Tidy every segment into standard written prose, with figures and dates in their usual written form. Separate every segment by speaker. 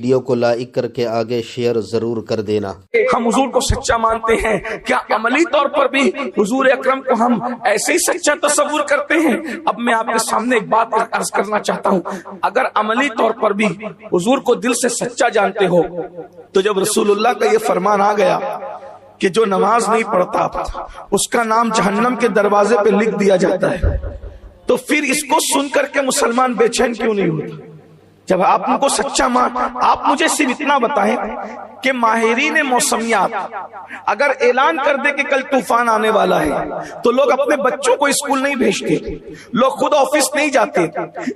Speaker 1: Video کو like کر کے آگے شیئر ضرور کر دینا۔
Speaker 2: ہم حضور کو سچا مانتے ہیں، کیا عملی طور پر بھی حضور اکرم کو ہم ایسے ہی سچا تصور کرتے ہیں؟ اب میں آپ کے سامنے ایک بات عرض کرنا چاہتا ہوں، اگر عملی طور پر بھی حضور کو دل سے سچا جانتے ہو تو جب رسول اللہ کا یہ فرمان آ گیا کہ جو نماز نہیں پڑھتا اس کا نام جہنم کے دروازے پہ لکھ دیا جاتا ہے، تو پھر اس کو سن کر کے مسلمان بے چین کیوں نہیں ہوتا؟ جب آپ ان کو سچا آپ مجھے صرف اتنا بتائیں کہ ماہرین موسمیات اگر اعلان کر دے کہ کل طوفان آنے والا ہے تو لوگ اپنے بچوں کو اسکول نہیں بھیجتے، لوگ خود آفس نہیں جاتے،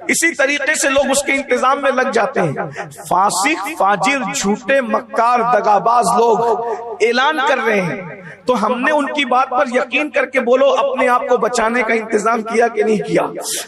Speaker 2: اسی طریقے سے لوگ اس کے انتظام میں لگ جاتے ہیں۔ فاسق، فاجر، جھوٹے، مکار، دغاباز لوگ اعلان کر رہے ہیں، تو ہم نے ان کی بات پر یقین کر کے بولو اپنے آپ کو بچانے کا انتظام کیا کہ نہیں کیا؟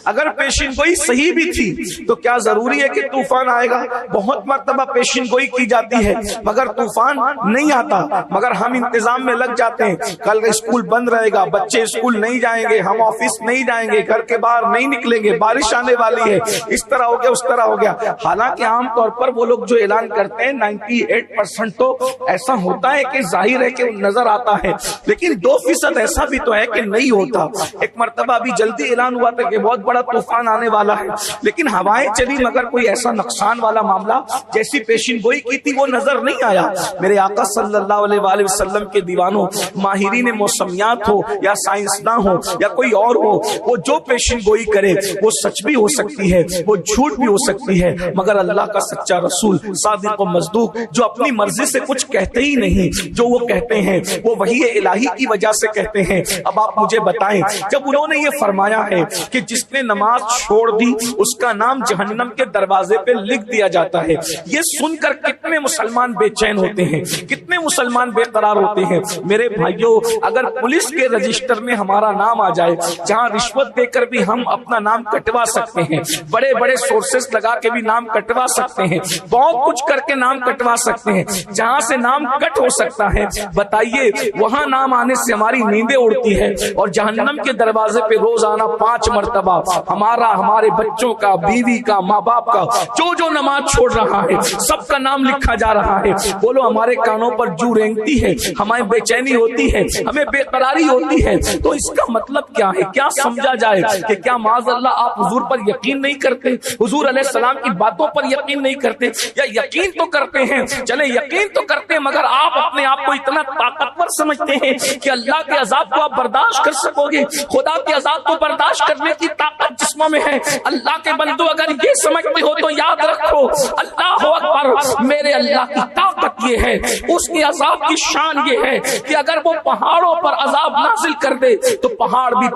Speaker 2: اگر پیشین گوئی صحیح بھی تھی تو کیا ضروری ہے کہ طوفان آئے گا؟ بہت مرتبہ پیشین گوئی کی جاتی ہے مگر طوفان نہیں آتا، مگر ہم انتظام میں لگ جاتے ہیں، کل اسکول بند رہے گا، بچے اسکول نہیں جائیں گے، ہم آفس نہیں جائیں گے، گھر کے باہر نہیں نکلیں گے، بارش آنے والی ہے، اس طرح ہو گیا، اس طرح ہو گیا۔ حالانکہ عام طور پر وہ لوگ جو اعلان کرتے ہیں 98% تو ایسا ہوتا ہے کہ ظاہر ہے کہ نظر آتا ہے، لیکن 2% ایسا بھی تو ہے کہ نہیں ہوتا۔ ایک مرتبہ ابھی جلدی اعلان ہوا تھا کہ بہت بڑا طوفان آنے والا ہے، لیکن ہوائیں چلی مگر کوئی ایسا نقصان والا معاملہ جیسی پیشین گوئی کی تھی وہ نظر نہیں آیا۔ میرے آقا صلی اللہ علیہ وآلہ وسلم کے دیوانوں، ماہرین موسمیات ہو یا سائنسداں ہو یا کوئی اور ہو، وہ جو پیشین گوئی کرے وہ سچ بھی ہو سکتی ہے، وہ جھوٹ بھی ہو سکتی ہے، مگر اللہ کا سچا رسول صادق و مصدوق جو اپنی مرضی سے کچھ کہتے ہی نہیں، جو وہ کہتے ہیں وہ وحی الہی کی وجہ سے کہتے ہیں۔ اب آپ مجھے بتائیں، جب انہوں نے یہ فرمایا ہے کہ جس نے نماز چھوڑ دی اس کا نام جہنم کے دروازے پہ لکھ دیا جاتا ہے، یہ سن کر کتنے مسلمان بے چین ہوتے ہیں، کتنے مسلمان بے قرار ہوتے ہیں۔ میرے بھائیوں، اگر پولیس کے رجسٹر میں ہمارا نام آ جائے، جہاں رشوت دے کر بھی ہم اپنا نام کٹوا سکتے ہیں، بڑے بڑے سورسز لگا کے بھی نام کٹوا سکتے ہیں، بہت کچھ کر کے نام کٹوا سکتے ہیں، جہاں سے نام کٹ ہو سکتا ہے، بتائیے وہاں نام آنے سے ہماری نیندیں اڑتی ہے، اور جہنم کے دروازے پہ روزانہ 5 مرتبہ ہمارا، ہمارے بچوں کا، بیوی کا، ماں باپ کا، جو نماز چھوڑ رہا ہے سب کا نام لکھا جا رہا ہے۔ بولو ہمارے کانوں پر جو رینگتی ہے، ہمیں بے چینی ہوتی ہے، ہمیں بے قراری ہوتی ہے، تو اس کا مطلب کیا ہے؟ کیا سمجھا جائے کہ کیا معاذ اللہ آپ حضور پر یقین نہیں کرتے، حضور علیہ السلام کی باتوں پر یقین نہیں کرتے، یا یقین تو کرتے ہیں، چلے یقین تو کرتے ہیں مگر آپ اپنے آپ کو اتنا طاقتور سمجھتے ہیں کہ اللہ کے عذاب کو آپ برداشت کر سکو گے؟ خدا کے عذاب کو برداشت کرنے کی طاقت جسموں میں ہے۔ اللہ کے بندو اگر یہ سمجھتے ہو تو یاد رکھو، اللہ اکبر، میرے اللہ کی طاقت یہ ہے، اس کے عذاب کی شان یہ ہے کہ اگر وہ پہاڑوں پر عذاب نازل کر دے تو پہاڑ بھی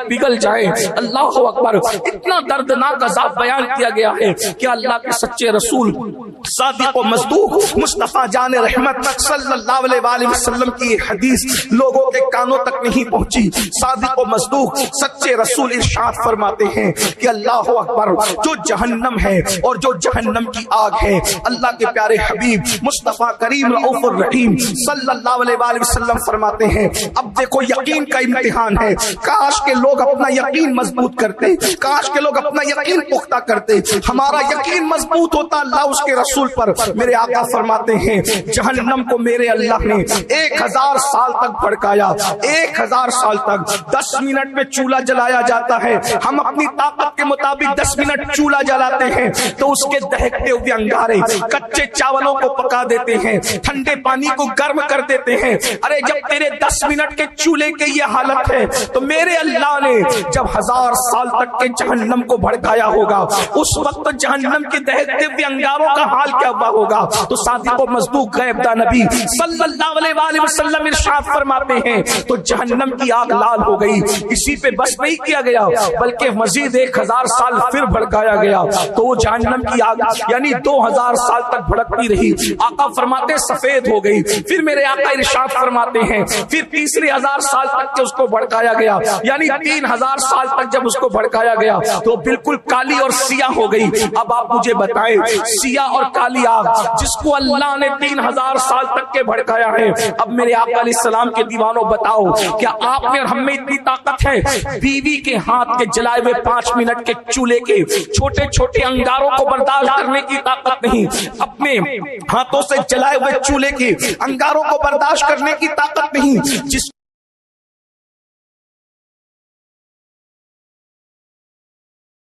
Speaker 2: پگھل جائے۔ اللہ اکبر، اتنا دردناک عذاب بیان کیا گیا ہے کہ اللہ کے سچے رسول صادق و مصدوق مصطفیٰ جان رحمت صلی اللہ علیہ وآلہ وسلم کی حدیث لوگوں کے کانوں تک نہیں پہنچی۔ صادق و مصدوق سچے رسول ارشاد فرماتے ہیں کہ اللہ اکبر، جو جہنم ہے اور جو جہنم کی آگ ہے، اللہ کے پیارے حبیب مصطفیٰ کریم رؤوف الرحیم صلی اللہ علیہ وآلہ وسلم فرماتے ہیں اب دیکھو یقین کا امتحان ہے، کاش کے لوگ اپنا یقین مضبوط کرتے، کاش کے لوگ اپنا یقین پختہ کرتے، ہمارا یقین مضبوط ہوتا اللہ اس کے رسول پر۔ میرے آقا فرماتے ہیں جہنم کو میرے اللہ نے 1000 سال تک بھڑکایا، 1000 سال تک 10 منٹ میں چولہا جلایا جاتا ہے، ہم اپنی طاقت کے مطابق 10 منٹ چولہا جلاتے ہیں تو اس کے دہکتے ہوئے انگارے کچے چاولوں کو پکا دیتے ہیں، ٹھنڈے پانی کو گرم کر دیتے ہیں۔ ارے جب تیرے 10 منٹ کے چولہے کے یہ حالت ہے تو میرے اللہ نے جب 1000 سال تک کے جہنم کو بھڑکایا ہوگا اس وقت جہنم کے دہکتے ہوئے انگاروں کا حال کیا ہوا ہوگا؟ تو صادق و مصدوق غیب داں نبی صلی اللہ علیہ وآلہ وسلم ارشاد فرماتے ہیں تو جہنم کی آگ لال ہو گئی۔ اسی پہ بس نہیں کیا گیا بلکہ مزید 1000 سال پھر بھڑکایا گیا تو وہ جہنم کی آگ یعنی 2000 سال تک بھڑکتی رہی۔ آقا آپ فرماتے ہیں سفید ہو گئی. پھر میرے آقا ارشاد فرماتے ہیں پھر تیسرے 1000 سال تک کہ اس کو بھڑکایا گیا, یعنی 3000 سال تک جب اس کو بھڑکایا گیا تو بالکل کالی اور سیاہ ہو گئی. اب آپ مجھے بتائیں سیاہ اور کالی آگ جس کو اللہ نے 3000 سال تک کے بھڑکایا ہے, اب میرے آقا علیہ السلام کے دیوانوں بتاؤ کیا آپ میں اور ہم میں اتنی طاقت ہے بیوی کے ہاتھ کے جلائے ہوئے 5 منٹ کے چولہے کے چھوٹے چھوٹے انگاروں کو برداشت کرنے کی طاقت نہیں, اپنے ہاتھوں سے جلائے ہوئے چولہے کے انگاروں کو برداشت کرنے کی طاقت نہیں, جس